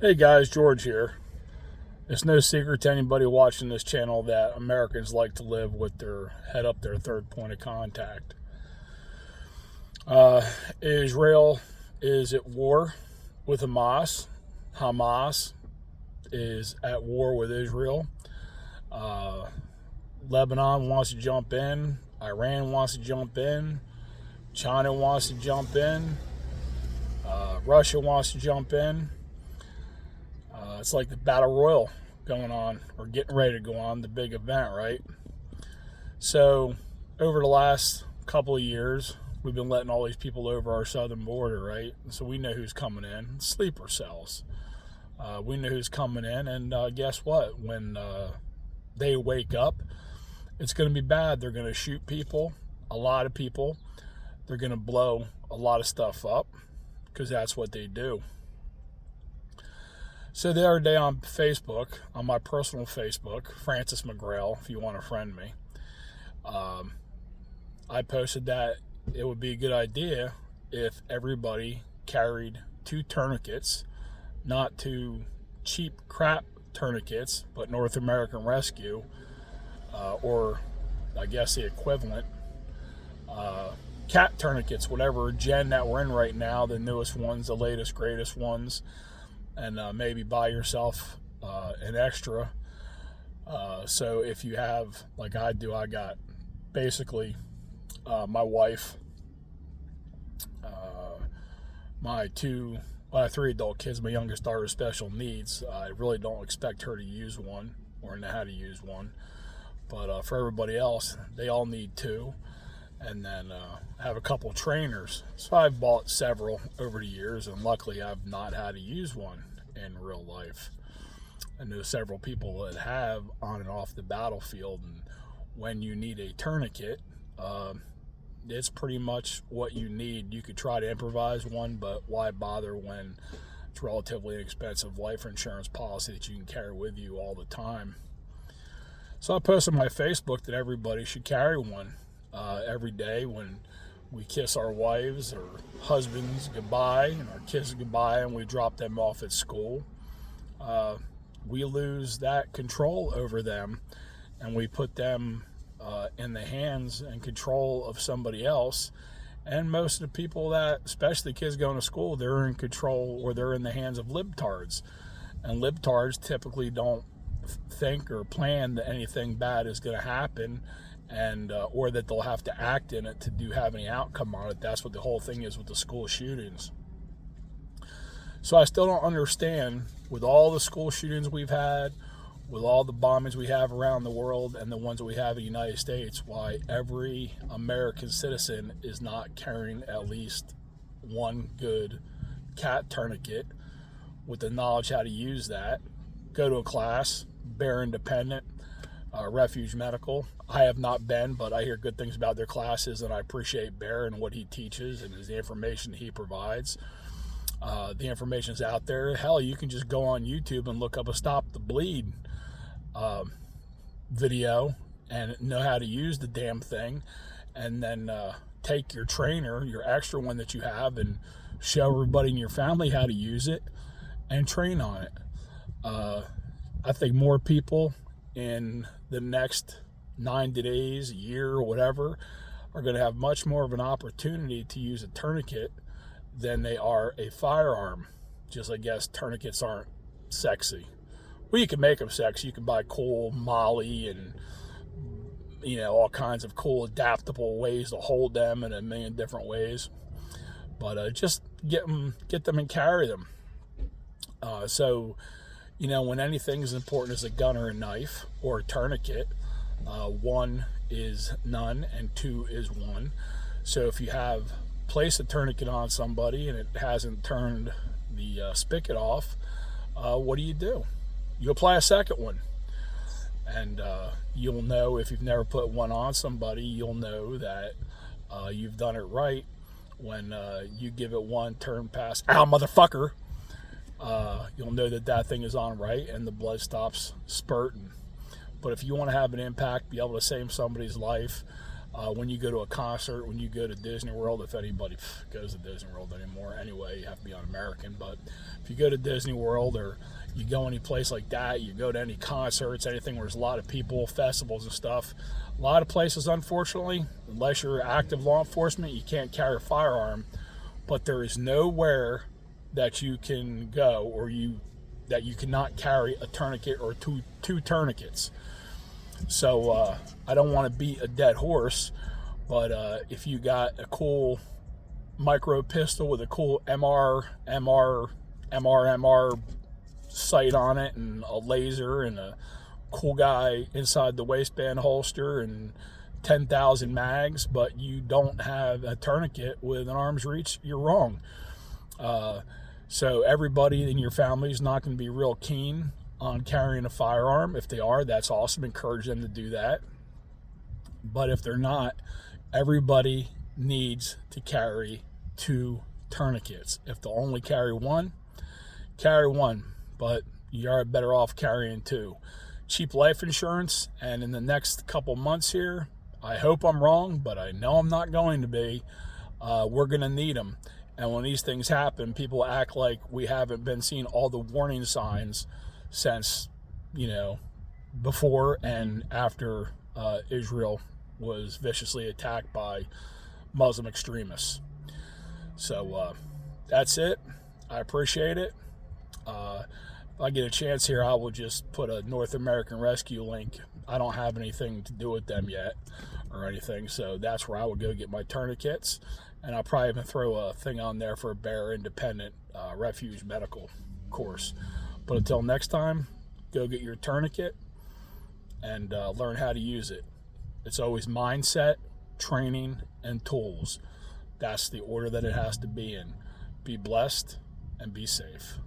Hey guys, George here. It's no secret to anybody watching this channel that Americans like to live with their head up their third point of contact. Israel is at war with Hamas. Hamas is at war with Israel. Lebanon wants to jump in. Iran wants to jump in. China wants to jump in. Russia wants to jump in. It's like the battle royal going on, or getting ready to go on, the big event, right? So over the last couple of years, we've been letting all these people over our southern border, right? So we know who's coming in. Sleeper cells. We know who's coming in, and guess what? When they wake up, it's going to be bad. They're going to shoot people, a lot of people. They're going to blow a lot of stuff up because that's what they do. So the other day on Facebook, on my personal Facebook, Francis McGrail, if you want to friend me, I posted that it would be a good idea if everybody carried 2 tourniquets, not 2 cheap crap tourniquets, but North American Rescue, or I guess the equivalent, cat tourniquets, whatever gen that we're in right now, the newest ones, the latest, greatest ones. And maybe buy yourself an extra. So if you have, like I do, I got basically my wife, my 3 adult kids. My youngest daughter has special needs. I really don't expect her to use one or know how to use one. But for everybody else, they all need 2. And then I have a couple of trainers. So I've bought several over the years, and luckily I've not had to use one in real life. I know several people that have on and off the battlefield, and when you need a tourniquet, it's pretty much what you need. You could try to improvise one, but why bother when it's relatively inexpensive life insurance policy that you can carry with you all the time. So I posted on my Facebook that everybody should carry one every day when we kiss our wives or husbands goodbye and our kids goodbye, and we drop them off at school. We lose that control over them, and we put them in the hands and control of somebody else. And most of the people that, especially kids going to school, they're in control, or they're in the hands of libtards. And libtards typically don't think or plan that anything bad is going to happen, and or that they'll have to act in it to have any outcome on it. That's what the whole thing is with the school shootings. So I still don't understand, with all the school shootings we've had, with all the bombings we have around the world, and the ones that we have in the United States, why every American citizen is not carrying at least one good cat tourniquet with the knowledge how to use that. Go to a class, Bear Independent, Refuge Medical. I have not been, but I hear good things about their classes, and I appreciate Bear and what he teaches and the information he provides. The information's out there. Hell, you can just go on YouTube and look up a Stop the Bleed video and know how to use the damn thing, and then take your trainer, your extra one that you have, and show everybody in your family how to use it and train on it. I think more people in the next 90 days, a year, or whatever, are going to have much more of an opportunity to use a tourniquet than they are a firearm. Just, I guess, tourniquets aren't sexy. Well, you can make them sexy. You can buy cool Molly and, all kinds of cool adaptable ways to hold them in a million different ways. But just get them and carry them. So when anything as important as a gun or a knife or a tourniquet, 1 is none and 2 is 1. So if you have placed a tourniquet on somebody and it hasn't turned the spigot off, what do? You apply a second one. And you'll know, if you've never put one on somebody, you'll know that you've done it right when you give it one turn pass. Ow, motherfucker! You'll know that thing is on right and the blood stops spurting. But if you want to have an impact, be able to save somebody's life, when you go to a concert, when you go to Disney World, if anybody goes to Disney World anymore, anyway, you have to be on American. But if you go to Disney World or you go any place like that, you go to any concerts, anything where there's a lot of people, festivals and stuff, a lot of places, unfortunately, unless you're active law enforcement, you can't carry a firearm. But there is nowhere that you can go that you cannot carry a tourniquet or two tourniquets. So I don't want to beat a dead horse, but if you got a cool micro pistol with a cool MR sight on it and a laser and a cool guy inside the waistband holster and 10,000 mags, but you don't have a tourniquet with an arm's reach, you're wrong. So everybody in your family is not going to be real keen on carrying a firearm. If they are, that's awesome. Encourage them to do that. But if they're not, everybody needs to carry 2 tourniquets. If they'll only carry one, but you are better off carrying 2. Cheap life insurance, and in the next couple months here, I hope I'm wrong, but I know I'm not going to be, we're going to need them. And when these things happen, people act like we haven't been seeing all the warning signs since, before and after Israel was viciously attacked by Muslim extremists. So that's it. I appreciate it. If I get a chance here, I will just put a North American Rescue link. I don't have anything to do with them yet or anything, so that's where I would go get my tourniquets. And I'll probably even throw a thing on there for a Bear Independent Refuge Medical course. But until next time, go get your tourniquet and learn how to use it. It's always mindset, training, and tools. That's the order that it has to be in. Be blessed and be safe.